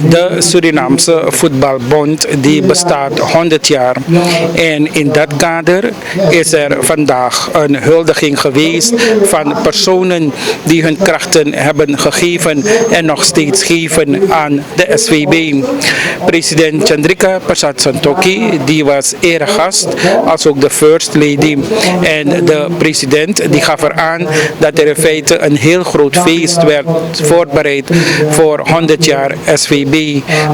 De Surinaamse Voetbalbond die bestaat 100 jaar en in dat kader is er vandaag een huldiging geweest van personen die hun krachten hebben gegeven en nog steeds geven aan de SVB. President Chandrika Persat Santokhi die was eregast als ook de First Lady en de president die gaf eraan dat er in feite een heel groot feest werd voorbereid voor 100 jaar SVB.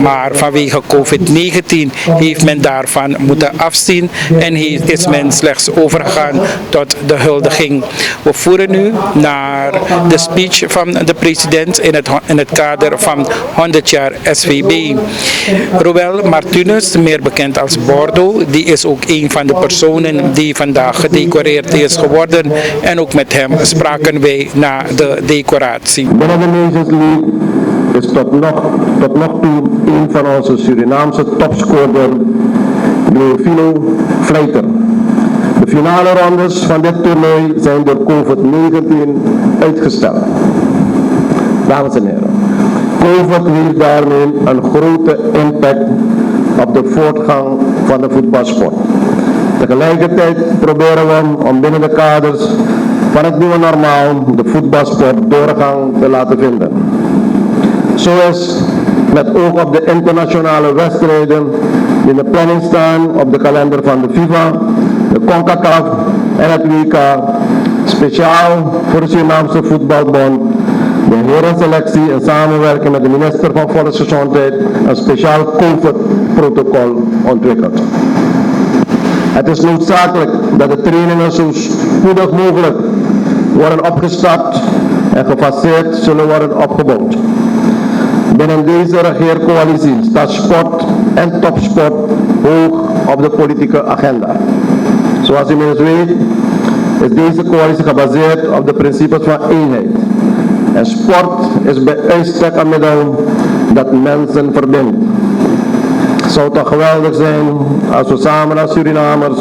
Maar vanwege COVID-19 heeft men daarvan moeten afzien en is men slechts overgegaan tot de huldiging. We voeren nu naar de speech van de president in het kader van 100 jaar SVB. Roel Martinez, meer bekend als Bordo, die is ook een van de personen die vandaag gedecoreerd is geworden en ook met hem spraken wij na de decoratie. Binnen de Nations League is tot nog toe een van onze Surinaamse topscorer, Leofilo Vleiter. De finale rondes van dit toernooi zijn door COVID-19 uitgesteld. Dames en heren, COVID heeft daarmee een grote impact op de voortgang van de voetbalsport. Tegelijkertijd proberen we om binnen de kaders van het nieuwe normaal de voetbalsport doorgang te laten vinden. Zo is met oog op de internationale wedstrijden die in de planning staan op de kalender van de FIFA, de CONCACAF en het WK, speciaal voor de Surinaamse Voetbalbond, de herenselectie in samenwerking met de minister van Volksgezondheid een speciaal COVID-protocol ontwikkeld. Het is noodzakelijk dat de trainingen zo spoedig mogelijk worden opgestart en gefaseerd zullen worden opgebouwd. Binnen deze regeercoalitie staat sport en topsport hoog op de politieke agenda. Zoals u inmiddels weet is deze coalitie gebaseerd op de principes van eenheid. En sport is bij uitstek een middel dat mensen verbindt. Het zou toch geweldig zijn als we samen als Surinamers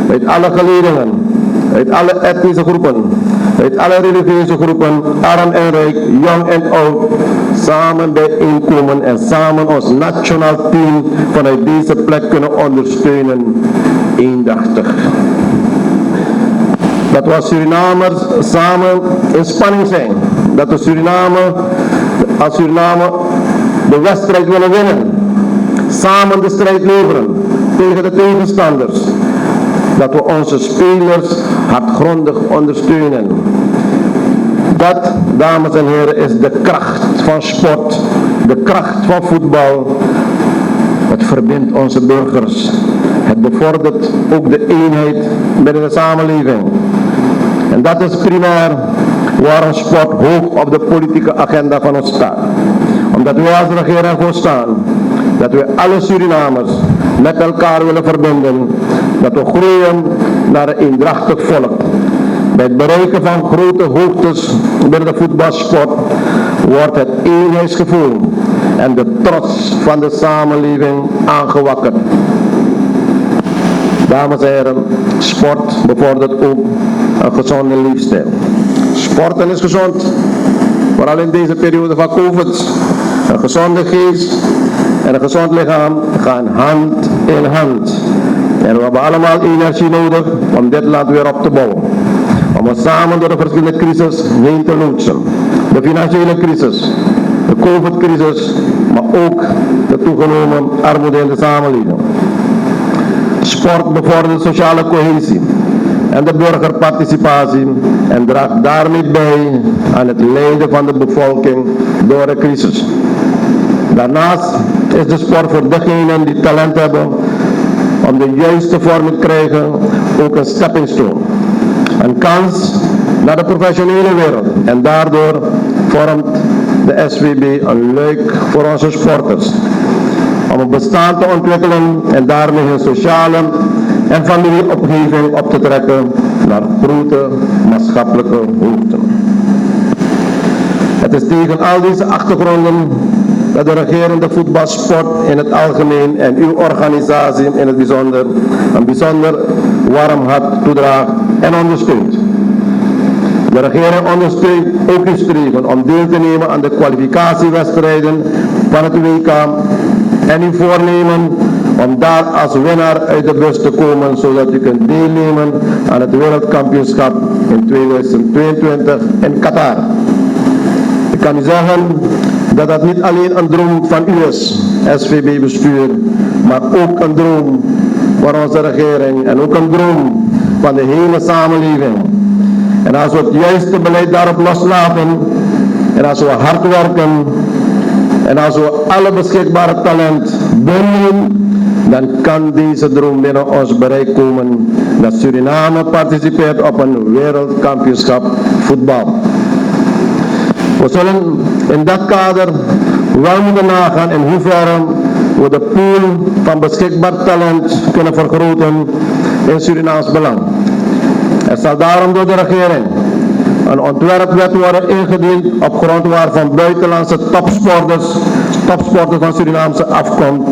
uit alle geledingen, uit alle etnische groepen, uit alle religieuze groepen, arm en rijk, jong en oud, samen bijeenkomen en samen ons nationaal team vanuit deze plek kunnen ondersteunen, eendachtig. Dat we als Surinamers samen in spanning zijn, dat we als Suriname de wedstrijd willen winnen, samen de strijd leveren tegen de tegenstanders. Dat we onze spelers hardgrondig ondersteunen. Dat, dames en heren, is de kracht van sport, de kracht van voetbal. Het verbindt onze burgers. Het bevordert ook de eenheid binnen de samenleving. En dat is primair waarom sport hoog op de politieke agenda van ons staat. Omdat wij als regering ervoor staan dat we alle Surinamers met elkaar willen verbinden, dat we groeien naar een eendrachtig volk. Bij het bereiken van grote hoogtes binnen de voetbalsport wordt het eenheidsgevoel en de trots van de samenleving aangewakkerd. Dames en heren, sport bevordert ook een gezonde leefstijl. Sporten is gezond, vooral in deze periode van COVID. Een gezonde geest en een gezond lichaam gaan hand in hand. En we hebben allemaal energie nodig om dit land weer op te bouwen. Om ons samen door de verschillende crises heen te loodsen. De financiële crisis, de COVID-crisis, maar ook de toegenomen armoede in de samenleving. Sport bevordert sociale cohesie en de burgerparticipatie en draagt daarmee bij aan het lijden van de bevolking door de crisis. Daarnaast is de sport voor degenen die talent hebben om de juiste vorm te krijgen ook een stepping stone. Een kans naar de professionele wereld en daardoor vormt de SVB een luik voor onze sporters. Om een bestaan te ontwikkelen en daarmee hun sociale en familieomgeving op te trekken naar grote maatschappelijke hoogten. Het is tegen al deze achtergronden dat de regerende voetbalsport in het algemeen en uw organisatie in het bijzonder een bijzonder warm hart toedraagt en ondersteunt. De regering ondersteunt ook uw streven om deel te nemen aan de kwalificatiewedstrijden van het WK en uw voornemen om daar als winnaar uit de bus te komen, zodat u kunt deelnemen aan het wereldkampioenschap in 2022 in Qatar. Ik kan u zeggen dat dat niet alleen een droom van u is, SVB-bestuur, maar ook een droom voor onze regering en ook een droom van de hele samenleving. En als we het juiste beleid daarop loslaten, en als we hard werken, en als we alle beschikbare talent bundelen, dan kan deze droom binnen ons bereik komen dat Suriname participeert op een wereldkampioenschap voetbal. We zullen in dat kader wel moeten nagaan in hoeverre we de pool van beschikbaar talent kunnen vergroten in Surinaams belang. Er zal daarom door de regering een ontwerpwet worden ingediend op grond waarvan buitenlandse topsporters van Surinaamse afkomst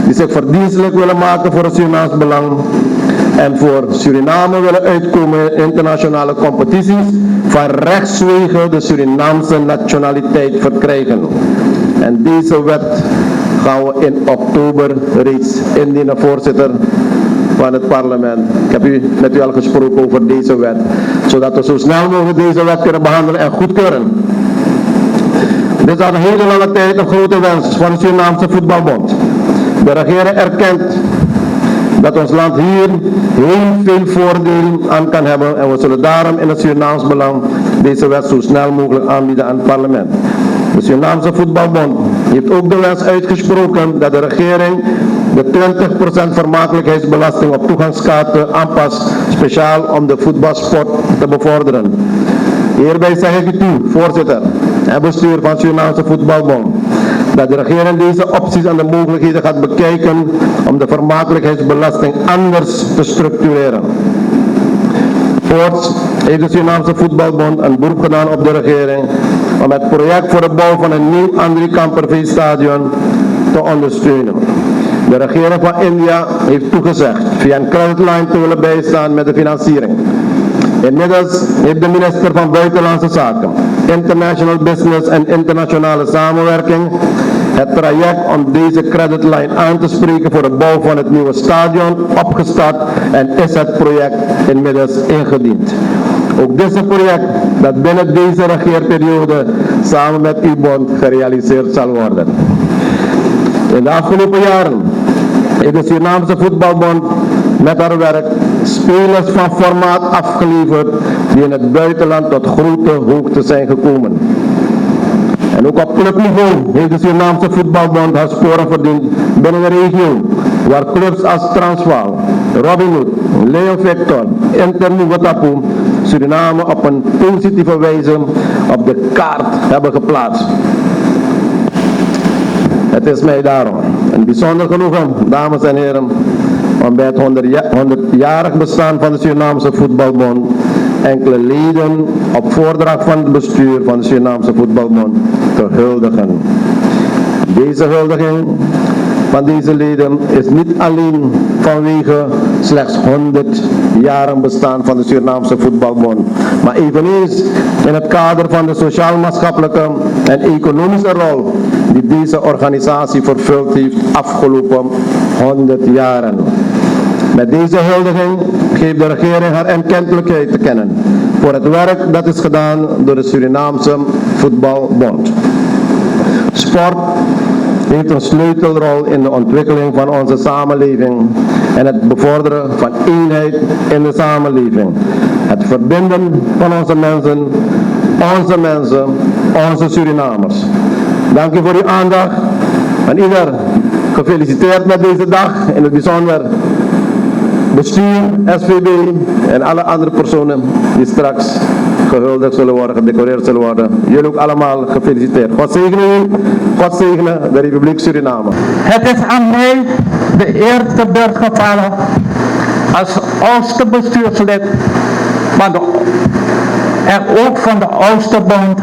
die zich verdienstelijk willen maken voor het Surinaams belang en voor Suriname willen uitkomen in internationale competities van rechtswege de Surinaamse nationaliteit verkrijgen. En deze wet gaan we in oktober reeds indienen, voorzitter van het parlement. Ik heb met u al gesproken over deze wet, zodat we zo snel mogelijk deze wet kunnen behandelen en goedkeuren. Dit is al een hele lange tijd een grote wens van de Surinaamse Voetbalbond. De regering erkent dat ons land hier heel veel voordelen aan kan hebben en we zullen daarom in het Surinaams belang deze wet zo snel mogelijk aanbieden aan het parlement. De Surinaamse Voetbalbond heeft ook de wens uitgesproken dat de regering de 20% vermakelijkheidsbelasting op toegangskaarten aanpast, speciaal om de voetbalsport te bevorderen. Hierbij zeg ik u toe, voorzitter en bestuur van Surinaamse Voetbalbond, dat de regering deze opties en de mogelijkheden gaat bekijken om de vermakelijkheidsbelasting anders te structureren. Voorts heeft de Surinaamse Voetbalbond een beroep gedaan op de regering om het project voor de bouw van een nieuw André Kamperveen-stadion te ondersteunen. De regering van India heeft toegezegd via een creditline te willen bijstaan met de financiering. Inmiddels heeft de minister van Buitenlandse Zaken, International Business en Internationale Samenwerking het traject om deze creditline aan te spreken voor de bouw van het nieuwe stadion opgestart en is het project inmiddels ingediend. Ook dit is een project dat binnen deze regeerperiode samen met uw bond gerealiseerd zal worden. In de afgelopen jaren heeft de Surinaamse Voetbalbond met haar werk spelers van formaat afgeleverd die in het buitenland tot grote hoogte zijn gekomen. En ook op clubniveau heeft de Surinaamse Voetbalbond haar sporen verdiend binnen de regio, waar clubs als Transvaal, Robin Hood, Leon Victor, Inter Nuvotapu Suriname op een positieve wijze op de kaart hebben geplaatst. Het is mij daarom een bijzonder genoegen, dames en heren, om bij het 100-jarig bestaan van de Surinaamse Voetbalbond enkele leden op voordracht van het bestuur van de Surinaamse Voetbalbond te huldigen. Deze huldiging van deze leden is niet alleen vanwege slechts 100 jaren bestaan van de Surinaamse Voetbalbond, maar eveneens in het kader van de sociaal-maatschappelijke en economische rol die deze organisatie vervuld heeft afgelopen 100 jaren. Met deze huldiging geeft de regering haar erkentelijkheid te kennen voor het werk dat is gedaan door de Surinaamse Voetbalbond. Sport heeft een sleutelrol in de ontwikkeling van onze samenleving en het bevorderen van eenheid in de samenleving. Het verbinden van onze Surinamers. Dank u voor uw aandacht en ieder gefeliciteerd met deze dag, in het bijzonder bestuur, SVB en alle andere personen die straks gehuldigd zullen worden, gedecoreerd zullen worden. Jullie ook allemaal gefeliciteerd. God zegene u, God zegene de Republiek Suriname. Het is aan mij de eer te beurt gevallen als oudste bestuurslid en ook van de oudste bond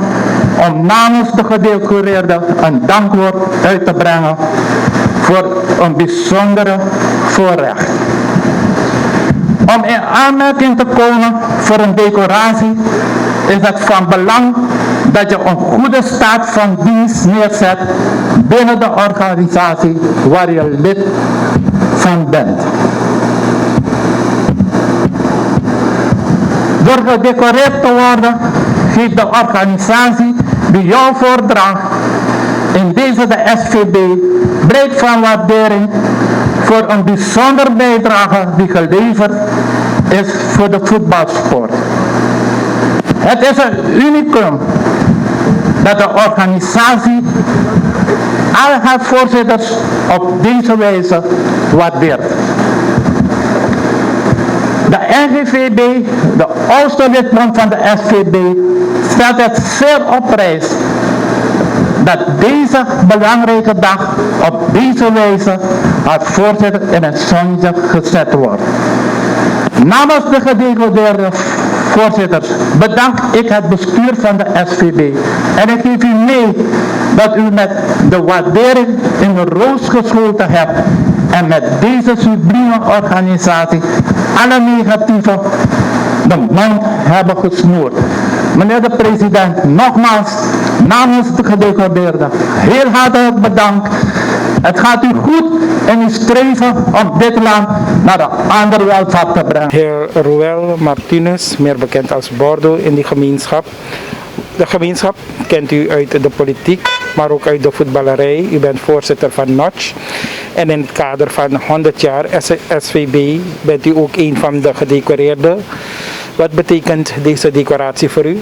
om namens de gedecoreerden een dankwoord uit te brengen voor een bijzondere voorrecht. Om in aanmerking te komen voor een decoratie is het van belang dat je een goede staat van dienst neerzet binnen de organisatie waar je lid van bent. Door gedecoreerd te worden, geeft de organisatie die jou voordraagt, in deze de SVB, blijk van waardering voor een bijzondere bijdrage die geleverd is voor de voetbalsport. Het is een unicum dat de organisatie alle haar voorzitters op deze wijze waardeert. De NGVB, de oudste lidbond van de SVB, stelt het zeer op prijs dat deze belangrijke dag op deze wijze als voorzitter in het zonnetje gezet wordt. Namens de gedegradeerde voorzitters bedank ik het bestuur van de SVB en ik geef u mee dat u met de waardering in de roos geschoten hebt en met deze sublieme organisatie alle negatieve de mond hebben gesnoerd. Meneer de president, nogmaals namens de gedegradeerden heel hartelijk bedankt. Het gaat u goed in uw streven om dit land naar de andere welvaart te brengen. Heer Ruel Martinez, meer bekend als Bordo in die gemeenschap. De gemeenschap kent u uit de politiek, maar ook uit de voetballerij. U bent voorzitter van Notch. En in het kader van 100 jaar SVB bent u ook een van de gedecoreerden. Wat betekent deze decoratie voor u?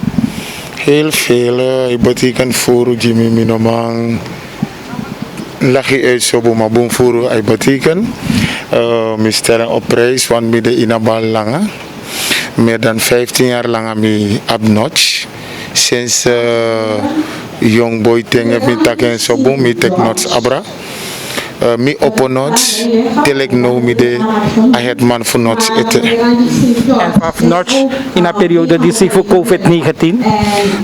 Heel veel. Het betekent voor Jimmy Minomang. Lagi uit zo maar boom voor het betekent. We stellen op prijs want we de inabal langer. Meer dan 15 jaar lang mee op Notch. Sinds young boy ting heb ik taken zo boom met technots abra. Mi oponots, telek no mi de ahet man voor nots ete. En vanaf Notch in een periode die zich voor COVID-19?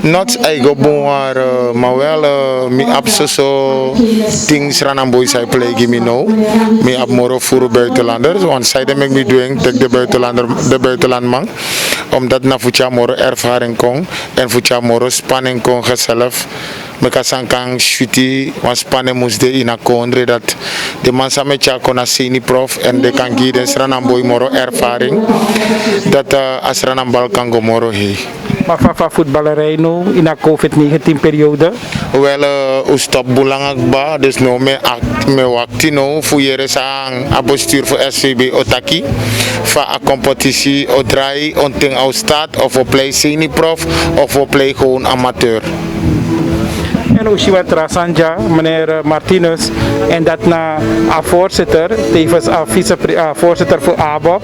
Nots eigo bon waar, maar wel mi abso things ranan boy zij plegen mi no. Mi ab moro voor buitenlanders, want zij de mek mi doen tek de buitenlandman. Omdat na fucha moro ervaring kon en fucha moro spanning kon gezelf. Meka sankang shuti was spannen moest de in a kondre dat de man samen kon seni prof en de kan gieden ranan boy moro ervaring dat as ranan bal kan go moro he. Maar van voetballerij nu in de COVID-19 periode? Wel, u stop belangrijk ba, dus no me wakti no fuyere sang a bestuur voor SVB Otaki, van a competitie o draai onting au staat of o play seni prof of o play gewoon amateur. En Ushiwat Sanja, meneer Martinez, en dat na een voorzitter, tevens een voorzitter voor ABOP,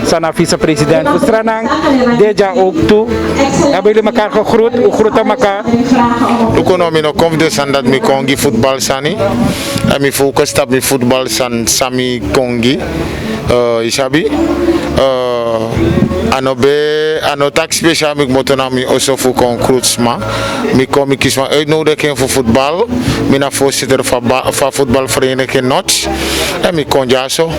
zijn vicepresident voor Stranang, deja ook toe. Hebben jullie elkaar gegroet? Hoe groeten elkaar? Ik kon nog confidence aan dat ik kongi voetbal sani. En ik focus op mijn voetbal san sami kongi. Isabi. Ano tak speciaal ik moet naar mij also voor conclusie. Ik kom ik kies van uitnodiging voor voetbal. Ik ben voorzitter van voetbalvereniging Notch. En ik kon ja zo.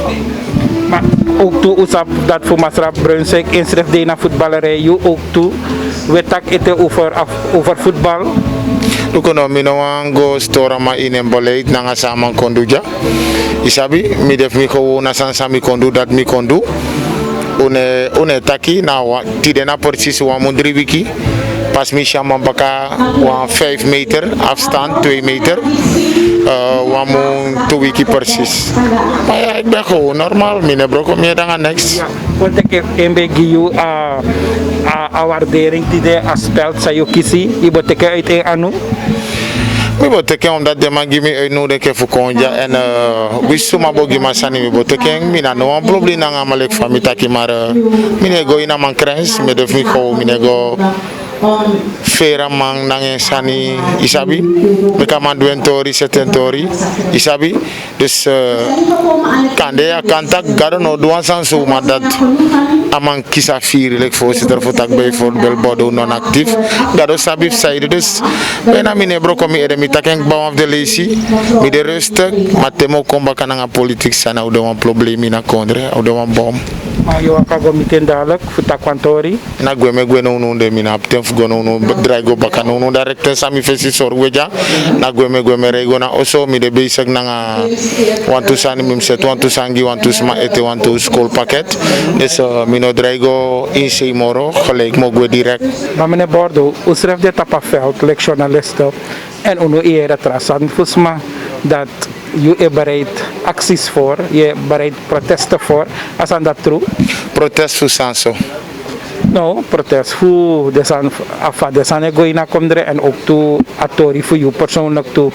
Maar ook toe usap dat voor Masra Brunswijk inschrift de naar voetballerij, ook toe. We tak het over voetbal. Ik kon go store maar in een beleid naar samen konduja. Isabi, ik def me gewoon naar samen kondu dat me kondu. Une taki na tidena precies een 3 wiki. Pas mi shaman baka 5 meter afstand, 2 meter. Wamu 2 wiki precies. Maar ja, ik ben gewoon normaal. Mine broko meer dan niks. Want ik heb een beetje een waardering die de aspect zou je kiezen. Je moet kijken uit een anu. Ik wil teken omdat de man me uitnodigen voor konja en wist zo maar bogi maar sani. Ik wil teken, mina no een probleem na ngamalek van mitaki maar mine go in a man krens, me def mi go mine go fera man nangen sani isabi. Me kan doen tori seten tori isabi. Dus kan de kantak gado no doan sansu maar dat amang kisa vier like voorzitter voor tak bijvoorbeeld bodo non actief gado sabi side dus bijna mine broko mi ede mi taken bouw of de lesi mi de rustig maar temo komba kananga politiek sana udah een probleem in a kondre udah een bom. Maar je kan go meteen dadelijk voor tak kantori. Na gwe me gwe no no de mina tem gono no draigo bakano no director sami fesi sor weja na gweme rego na oso mi de bezig na want to sani mim set want to sangi want to sma ete want to school packet dus mi no draigo in sei moro gelijk mo go direct. Maar meneer Bordo, u schrijft dit op een veld, like journalisten, en u eerder trasan, volgens mij dat je bereid acties voor, je bereid protesten voor, als aan dat true? Protest voor Sanso. Nou, protest voor de zijn goeie komdre en ook toe atori voor je persoonlijk toe.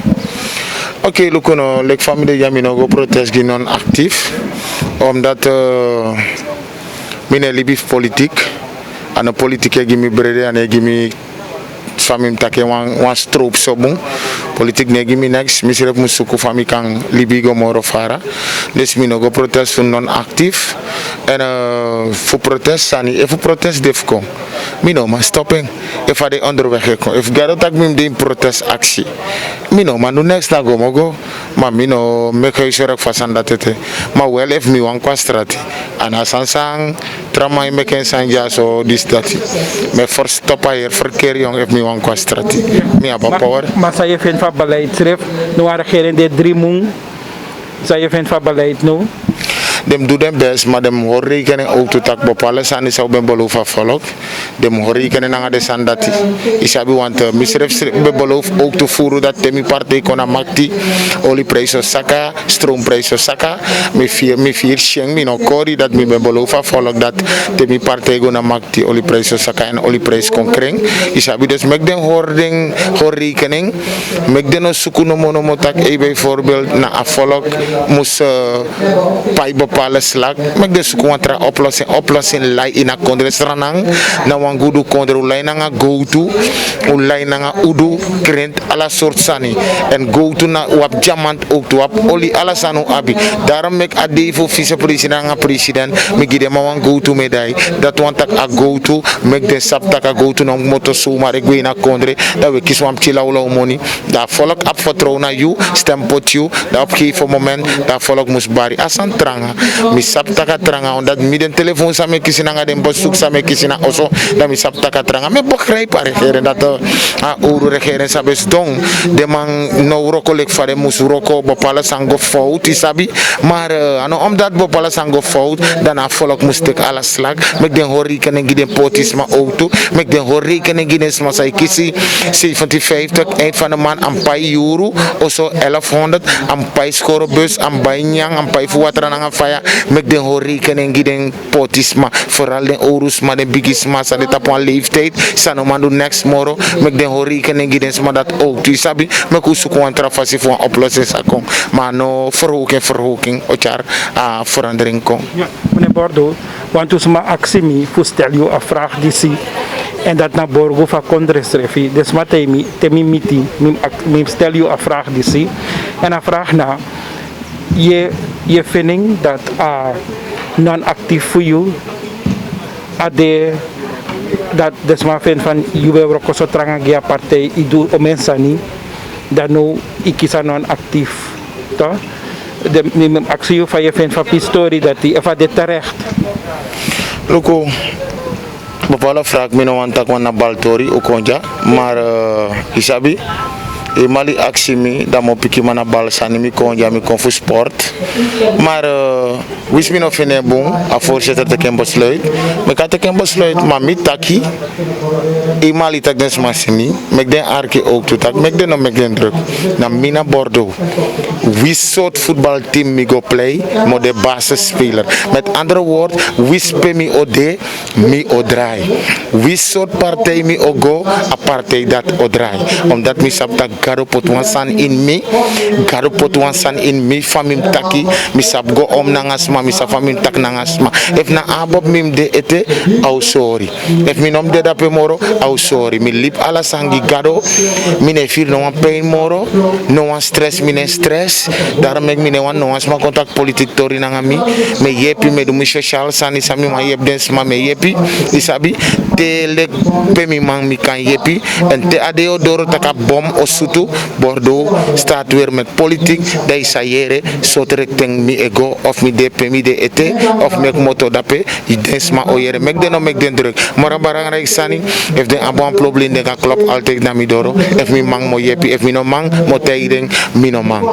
Oké, lukono, like familie Jamino go protest gi non actief, omdat mine libi politiek, en de politiek gi mi brede en gi mi famim take wan stroop sobun politik negi mi next misrep musuku fami kan libigo moro fara des mi no go protest fu non actief en fu protest sani e fu protest defko mi no ma stopping if ade onderweg ko if garo tak mim de protest actie mi no ma no next na go mogo ma mi no make sure fasan datete ma wel if mi wan kwa strati ana sansang trama i meken sanja so dis dati me for stoppa hier verkeer jong if mi wan kwa strati mi aba power Maar zou je vindt van beleid schrift, nu waren geen de 3 moon, zou je vindt van beleid nu? Dem do dem best, maar dem hoor rekening ook te tak bepalen sani zou ben beloof volk. Dem hoor rekening aan de sandati. Isabi want misref be beloof ook te voeren dat temi partij kon amakti. Olieprijs saka, stroomprijs saka. Me vier sheng mi no kori dat mi be beloof volk dat temi partij kon amakti olieprijs saka en olieprijs kon kring. Isabi dus mek den hoor rekening. Mek den no suku no monomotak bijvoorbeeld na volk moest pai bepalen slag, mek de sukuantra oplossing lai ina kondre stranang, na wangudu kondre ulai nanga go to, ulai nanga udu krent ala soort sani, en go to na wap diamant ook to wap oli ala sanu abi. Daarom mek adevo vice-president nga president, mek gide ma wan go to medai, dat wan tak a go to, mek de sap tak a go to na moto suma regwe ina kondre, dat we kies wam chila ula umoni, da volk ap vertrouwen na you, stempot you, da op gegeven moment, da volk moest bari asan tranga, mi sap taka tranga, omdat mi den telefoon same kisina nga den bosuk same kisina oso, da mi sap taka tranga, me begrijp a regeren dat a ouro regeren sabes dong, de man no roko lek fare mus roko bepalen sango fout, isabi, maar omdat bepalen sango fout, dan a volk moest ik alles slag, mek den hoor rekening den potisma auto, mek den hoor rekening den sma sai kisi 57 eind van de maand aan pai euro, oso 1100, aan pai scorebus, aan pai nyang, aan pai fuwatra nanga faya, mek den hoor rekening den potisma, vooral den orusma, den bigisma, sa de tapwan leeftijd, sa no man do next moro, mek den hoor rekening den sma dat ook, tu sabi, mek usuku wan trafasi voor een oplossing sakong, maar no verhoging, ochar a verandering kom. Ja, meneer Bordo, want u sma actie mi, stel je een vraag die zie, en dat naar Borgo van Kondresrefi, dus wat temi miti, mi stel je een vraag die zie, en een vraag na, je vinding dat non-actief voor jou, dat desma vindt van je wil ook zo trangen gia partij, ik doe om mensen niet, dat nu ik kies non-actief, toch? De actie van je vindt van pistori dat die even dit terecht. Loko, bepaalde vraag me no antak wana baltori ukonja, maar isabi. E mali actie mi da mo piki mana bal sani mi konja mi konfu sport maar wis mi no fene bon a voorzitter te ken besluit me ka te ken besluit maar mi taki e mali tak des masimi mek den arki ook to tak mek den no mek den druk na mina Bordeaux wis soort voetbalteam mi go play mo de basisspeler met andere woord wis pe mi ode mi odraai wis soort partij mi ogo a partij dat odraai omdat mi sap tak garo pot wan san in me, garo pot wan san in me, famim taki, mi sap go om nangasma, mi sap famim tak nangasma. If na abob mim de ete, au sorry. If mi nom de dape moro, au sorry. Mi lip ala sangi garo, mi ne feel no wan pain moro, no wan stress, mi ne stress. Daarom mek mi ne wan no wan sma contact politik tori nanga mi. Me yepi, me do mi social sani sami ma yep dens ma me yepi, isabi. te lek pe mi mang mi kan yepi en te adeo doro taka bom o sutu Bordeaux staat weer met politiek dai sayere sotrek teng mi ego of mi de pe mi de ete of mek moto dape i densma o yere mek de no mek den druk mara barang rek sani if den abon problem de ka klop altijd na mi doro if mi mang mo yepi if mi no mang mo teiring mi no mang